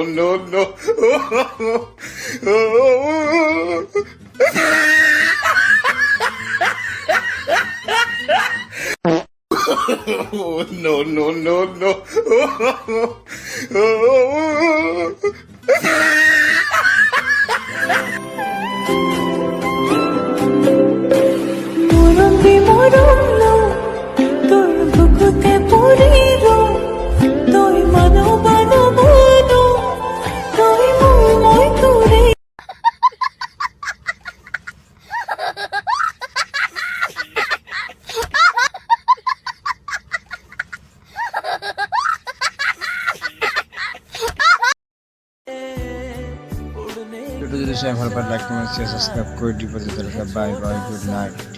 no, no. No, no, no, no. যদি সে আমার like comment share subscribe করে দিবে। Bye bye, good night.